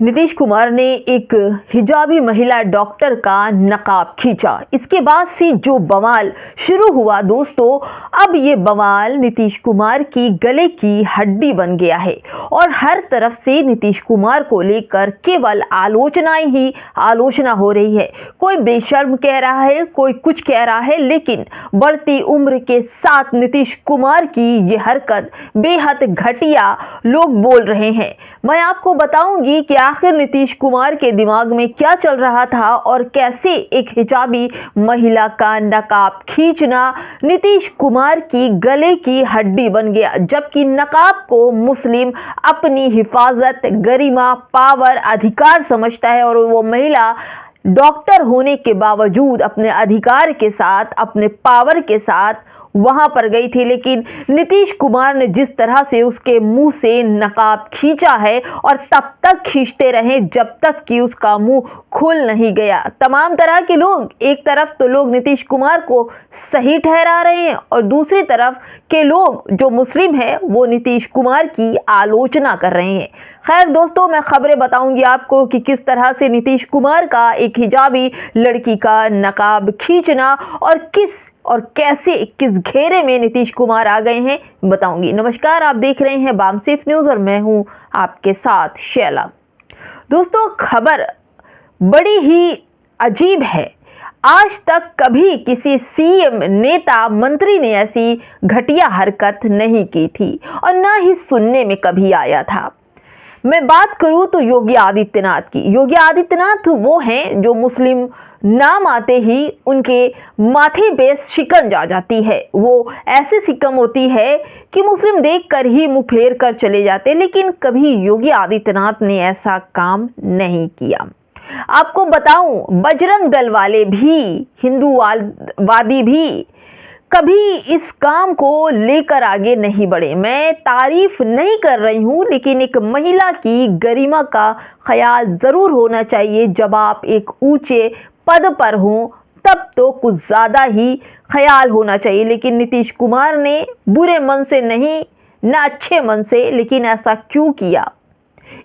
नीतीश कुमार ने एक हिजाबी महिला डॉक्टर का नकाब खींचा। इसके बाद से जो बवाल शुरू हुआ दोस्तों, अब ये बवाल नीतीश कुमार की गले की हड्डी बन गया है और हर तरफ से नीतीश कुमार को लेकर केवल आलोचनाएं ही आलोचना हो रही है। कोई बेशर्म कह रहा है, कोई कुछ कह रहा है, लेकिन बढ़ती उम्र के साथ नीतीश कुमार की ये हरकत बेहद घटिया लोग बोल रहे हैं। मैं आपको बताऊंगी कि आखिर नीतीश कुमार के दिमाग में क्या चल रहा था और कैसे एक हिजाबी महिला का नकाब खींचना नीतीश कुमार की गले की हड्डी बन गया। जबकि नकाब को मुस्लिम अपनी हिफाजत, गरिमा, पावर, अधिकार समझता है और वो महिला डॉक्टर होने के बावजूद अपने अधिकार के साथ, अपने पावर के साथ वहां पर गई थी। लेकिन नीतीश कुमार ने जिस तरह से उसके मुंह से नकाब खींचा है और तब तक खींचते रहे जब तक कि उसका मुंह खुल नहीं गया। तमाम तरह के लोग, एक तरफ तो लोग नीतीश कुमार को सही ठहरा रहे हैं और दूसरी तरफ के लोग जो मुस्लिम हैं वो नीतीश कुमार की आलोचना कर रहे हैं। खैर दोस्तों, मैं खबरें बताऊंगी आपको कि किस तरह से नीतीश कुमार का एक हिजाबी लड़की का नकाब खींचना और कैसे किस घेरे में नीतीश कुमार आ गए हैं बताऊंगी। नमस्कार, आप देख रहे हैं बामसेफ न्यूज़ और मैं हूं आपके साथ शैला। दोस्तों, खबर बड़ी ही अजीब है। आज तक कभी किसी सीएम, नेता, मंत्री ने ऐसी घटिया हरकत नहीं की थी और ना ही सुनने में कभी आया था। मैं बात करूं तो योगी आदित्यनाथ की। योगी आदित्यनाथ वो हैं जो मुस्लिम नाम आते ही उनके माथे पे शिकन जा जाती है। वो ऐसी शिकन होती है कि मुस्लिम देखकर ही मुंह फेर कर चले जाते, लेकिन कभी योगी आदित्यनाथ ने ऐसा काम नहीं किया। आपको बताऊं, बजरंग दल वाले भी, हिंदूवादी भी कभी इस काम को लेकर आगे नहीं बढ़े। मैं तारीफ नहीं कर रही हूं, लेकिन एक महिला की गरिमा का ख्याल जरूर होना चाहिए। जब आप एक ऊंचे पद पर हों तब तो कुछ ज़्यादा ही ख्याल होना चाहिए। लेकिन नीतीश कुमार ने बुरे मन से नहीं, ना अच्छे मन से, लेकिन ऐसा क्यों किया,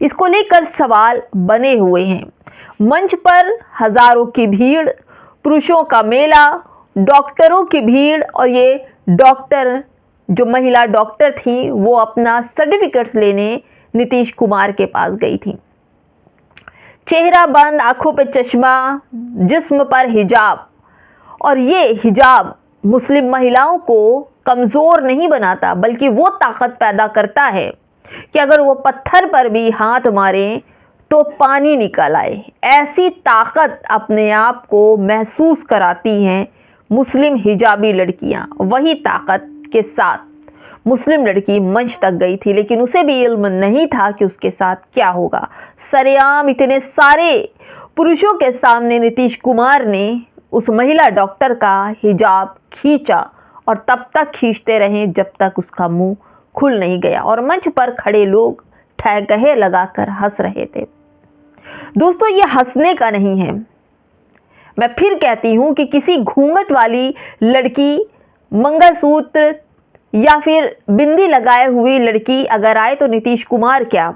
इसको लेकर सवाल बने हुए हैं। मंच पर हजारों की भीड़, पुरुषों का मेला, डॉक्टरों की भीड़ और ये डॉक्टर, जो महिला डॉक्टर थी, वो अपना सर्टिफिकेट्स लेने नीतीश कुमार के पास गई थी। चेहरा बंद, आंखों पे चश्मा, जिस्म पर हिजाब। और ये हिजाब मुस्लिम महिलाओं को कमज़ोर नहीं बनाता, बल्कि वो ताकत पैदा करता है कि अगर वो पत्थर पर भी हाथ मारें तो पानी निकल आए। ऐसी ताकत अपने आप को महसूस कराती हैं मुस्लिम हिजाबी लड़कियां। वही ताकत के साथ मुस्लिम लड़की मंच तक गई थी, लेकिन उसे भी इल्म नहीं था कि उसके साथ क्या होगा। सरेआम इतने सारे पुरुषों के सामने नीतीश कुमार ने उस महिला डॉक्टर का हिजाब खींचा और तब तक खींचते रहे जब तक उसका मुंह खुल नहीं गया और मंच पर खड़े लोग ठहकहे लगाकर हंस रहे थे। दोस्तों, ये हंसने का नहीं है। मैं फिर कहती हूं कि किसी घूंघट वाली लड़की, मंगलसूत्र या फिर बिंदी लगाए हुई लड़की अगर आए तो नीतीश कुमार क्या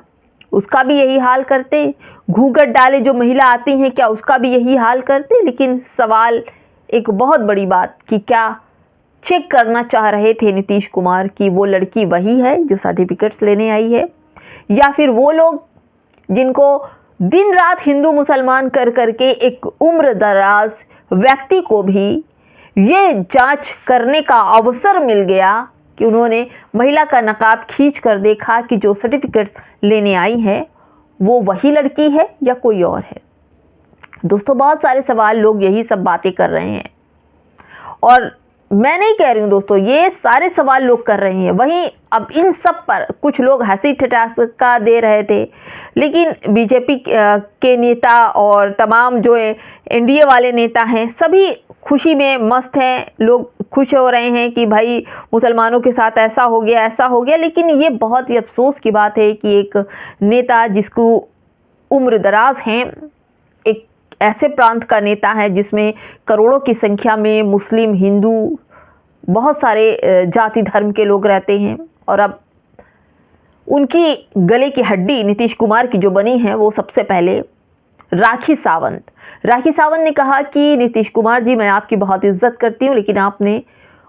उसका भी यही हाल करते? घूंघट डाले जो महिला आती हैं, क्या उसका भी यही हाल करते? लेकिन सवाल एक बहुत बड़ी बात कि क्या चेक करना चाह रहे थे नीतीश कुमार कि वो लड़की वही है जो सर्टिफिकेट्स लेने आई है, या फिर वो लोग जिनको दिन रात हिंदू मुसलमान कर करके एक उम्र दराज व्यक्ति को भी ये जांच करने का अवसर मिल गया कि उन्होंने महिला का नकाब खींच कर देखा कि जो सर्टिफिकेट लेने आई है वो वही लड़की है या कोई और है। दोस्तों, बहुत सारे सवाल, लोग यही सब बातें कर रहे हैं और मैं नहीं कह रही हूँ दोस्तों, ये सारे सवाल लोग कर रहे हैं। वहीं अब इन सब पर कुछ लोग हंसी ठिठोका दे रहे थे, लेकिन बीजेपी के नेता और तमाम जो एनडीए वाले नेता हैं सभी खुशी में मस्त हैं। लोग खुश हो रहे हैं कि भाई मुसलमानों के साथ ऐसा हो गया, ऐसा हो गया। लेकिन ये बहुत ही अफसोस की बात है कि एक नेता जिसको उम्र दराज हैं, एक ऐसे प्रांत का नेता है जिसमें करोड़ों की संख्या में मुस्लिम, हिंदू, बहुत सारे जाति धर्म के लोग रहते हैं, और अब उनकी गले की हड्डी नीतीश कुमार की जो बनी है वो सबसे पहले राखी सावंत ने कहा कि नीतीश कुमार जी, मैं आपकी बहुत इज्जत करती हूँ, लेकिन आपने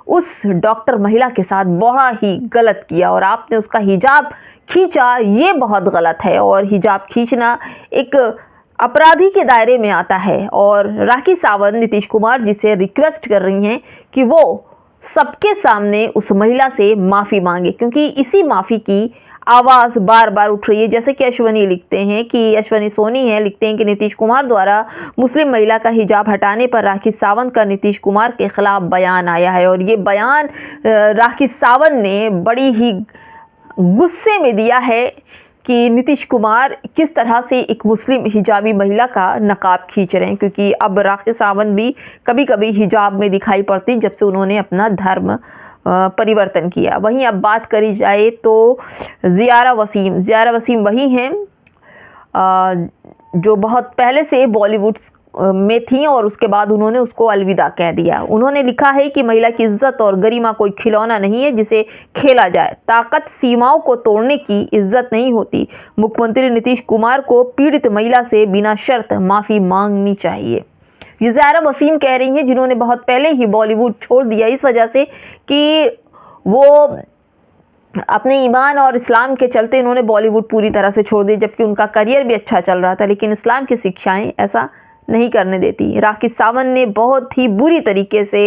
उस डॉक्टर महिला के साथ बड़ा ही गलत किया और आपने उसका हिजाब खींचा, ये बहुत गलत है। और हिजाब खींचना एक अपराधी के दायरे में आता है। और राखी सावंत नीतीश कुमार जी से रिक्वेस्ट कर रही हैं कि वो सबके सामने उस महिला से माफ़ी मांगे, क्योंकि इसी माफ़ी की आवाज़ बार बार उठ रही है। जैसे कि अश्वनी लिखते हैं कि अश्वनी सोनी है, लिखते हैं कि नीतीश कुमार द्वारा मुस्लिम महिला का हिजाब हटाने पर राखी सावंत का नीतीश कुमार के खिलाफ बयान आया है। और ये बयान राखी सावंत ने बड़ी ही गुस्से में दिया है कि नीतीश कुमार किस तरह से एक मुस्लिम हिजाबी महिला का नकाब खींच रहे हैं, क्योंकि अब राखी सावंत भी कभी कभी हिजाब में दिखाई पड़ती जब से उन्होंने अपना धर्म परिवर्तन किया। वहीं अब बात करी जाए तो ज़ियारा वसीम वही हैं जो बहुत पहले से बॉलीवुड में थी और उसके बाद उन्होंने उसको अलविदा कह दिया। उन्होंने लिखा है कि महिला की इज्जत और गरिमा कोई खिलौना नहीं है जिसे खेला जाए। ताकत सीमाओं को तोड़ने की इज्जत नहीं होती। मुख्यमंत्री नीतीश कुमार को पीड़ित महिला से बिना शर्त माफ़ी मांगनी चाहिए। ये ज़ायरा वसीम कह रही हैं, जिन्होंने बहुत पहले ही बॉलीवुड छोड़ दिया इस वजह से कि वो अपने ईमान और इस्लाम के चलते इन्होंने बॉलीवुड पूरी तरह से छोड़ दी, जबकि उनका करियर भी अच्छा चल रहा था, लेकिन इस्लाम की शिक्षाएं ऐसा नहीं करने देती। राखी सावंत ने बहुत ही बुरी तरीके से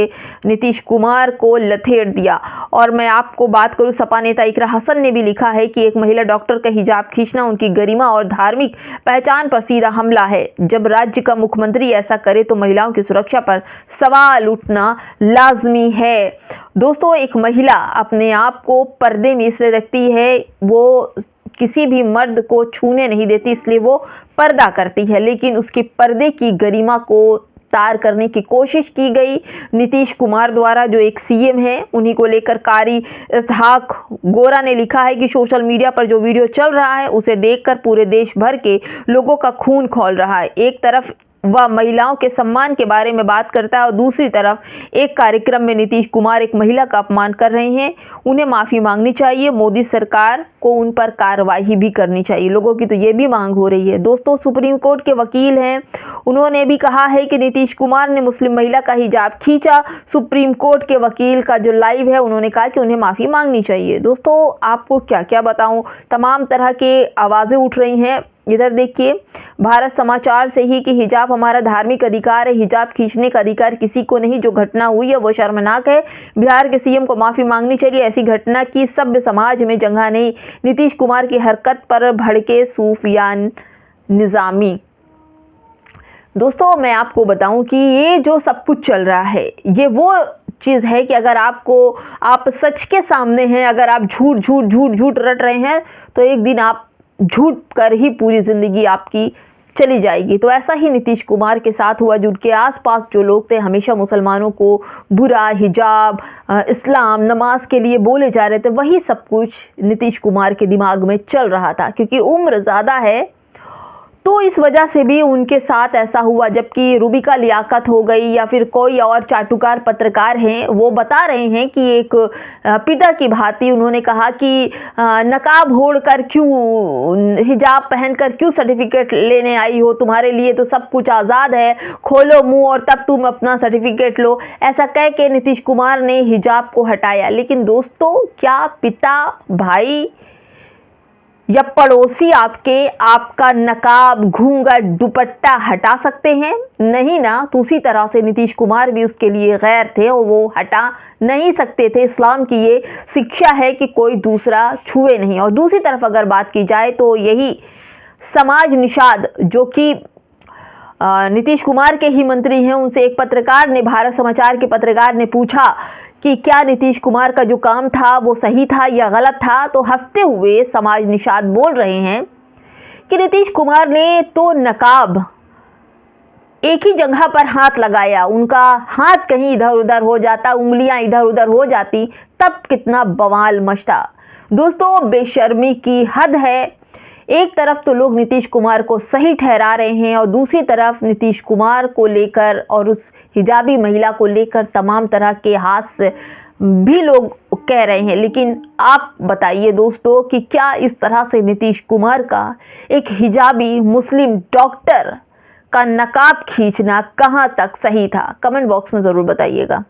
नीतीश कुमार को लथेड़ दिया। और मैं आपको बात करूं, सपा नेता इकरा हसन ने भी लिखा है कि एक महिला डॉक्टर का हिजाब खींचना उनकी गरिमा और धार्मिक पहचान पर सीधा हमला है। जब राज्य का मुख्यमंत्री ऐसा करे तो महिलाओं की सुरक्षा पर सवाल उठना लाजमी है। दोस्तों, एक महिला अपने आप को पर्दे में इसलिए रखती है, वो किसी भी मर्द को छूने नहीं देती, इसलिए वो पर्दा करती है, लेकिन उसकी पर्दे की गरिमा को तार करने की कोशिश की गई नीतीश कुमार द्वारा, जो एक सीएम है। उन्हीं को लेकर कारी इसहाक गोरा ने लिखा है कि सोशल मीडिया पर जो वीडियो चल रहा है उसे देखकर पूरे देश भर के लोगों का खून खौल रहा है। एक तरफ वह महिलाओं के सम्मान के बारे में बात करता है और दूसरी तरफ एक कार्यक्रम में नीतीश कुमार एक महिला का अपमान कर रहे हैं। उन्हें माफ़ी मांगनी चाहिए। मोदी सरकार को उन पर कार्रवाई भी करनी चाहिए। लोगों की तो ये भी मांग हो रही है। दोस्तों, सुप्रीम कोर्ट के वकील हैं, उन्होंने भी कहा है कि नीतीश कुमार ने मुस्लिम महिला का हिजाब खींचा। सुप्रीम कोर्ट के वकील का जो लाइव है, उन्होंने कहा कि उन्हें माफ़ी मांगनी चाहिए। दोस्तों, आपको क्या क्या बताऊं, तमाम तरह के आवाज़ें उठ रही हैं। इधर देखिए, भारत समाचार से ही कि हिजाब हमारा धार्मिक अधिकार है, हिजाब खींचने का अधिकार किसी को नहीं। जो घटना हुई है वो शर्मनाक है। बिहार के सीएम को माफ़ी मांगनी चाहिए। ऐसी घटना की सभ्य समाज में जगह नहीं। नीतीश कुमार की हरकत पर भड़के सूफियान निजामी। दोस्तों, मैं आपको बताऊं कि ये जो सब कुछ चल रहा है, ये वो चीज़ है कि अगर आप सच के सामने हैं, अगर आप झूठ रट रहे हैं, तो एक दिन आप झूठ कर ही पूरी ज़िंदगी आपकी चली जाएगी। तो ऐसा ही नीतीश कुमार के साथ हुआ। जिनके आसपास जो लोग थे, हमेशा मुसलमानों को बुरा, हिजाब, इस्लाम, नमाज के लिए बोले जा रहे थे, वही सब कुछ नीतीश कुमार के दिमाग में चल रहा था। क्योंकि उम्र ज़्यादा है तो इस वजह से भी उनके साथ ऐसा हुआ। जबकि रूबिका लियाकत हो गई या फिर कोई और चाटुकार पत्रकार हैं, वो बता रहे हैं कि एक पिता की भांति उन्होंने कहा कि नकाब ओढ़कर क्यों, हिजाब पहनकर क्यों सर्टिफिकेट लेने आई हो, तुम्हारे लिए तो सब कुछ आज़ाद है, खोलो मुंह और तब तुम अपना सर्टिफिकेट लो। ऐसा कह के नीतीश कुमार ने हिजाब को हटाया। लेकिन दोस्तों, क्या पिता, भाई या पड़ोसी आपका नकाब, घूंघट, दुपट्टा हटा सकते हैं? नहीं ना। तो उसी तरह से नीतीश कुमार भी उसके लिए गैर थे और वो हटा नहीं सकते थे। इस्लाम की ये शिक्षा है कि कोई दूसरा छुए नहीं। और दूसरी तरफ अगर बात की जाए तो यही समाज निषाद, जो कि नीतीश कुमार के ही मंत्री हैं, उनसे एक पत्रकार ने, भारत समाचार के पत्रकार ने पूछा कि क्या नीतीश कुमार का जो काम था वो सही था या गलत था। तो हंसते हुए समाज निषाद बोल रहे हैं कि नीतीश कुमार ने तो नकाब एक ही जगह पर हाथ लगाया, उनका हाथ कहीं इधर उधर हो जाता, उंगलियां इधर उधर हो जाती, तब कितना बवाल मचता। दोस्तों, बेशर्मी की हद है। एक तरफ तो लोग नीतीश कुमार को सही ठहरा रहे हैं और दूसरी तरफ नीतीश कुमार को लेकर और उस हिजाबी महिला को लेकर तमाम तरह के हास्य भी लोग कह रहे हैं। लेकिन आप बताइए दोस्तों कि क्या इस तरह से नीतीश कुमार का एक हिजाबी मुस्लिम डॉक्टर का नकाब खींचना कहां तक सही था? कमेंट बॉक्स में ज़रूर बताइएगा।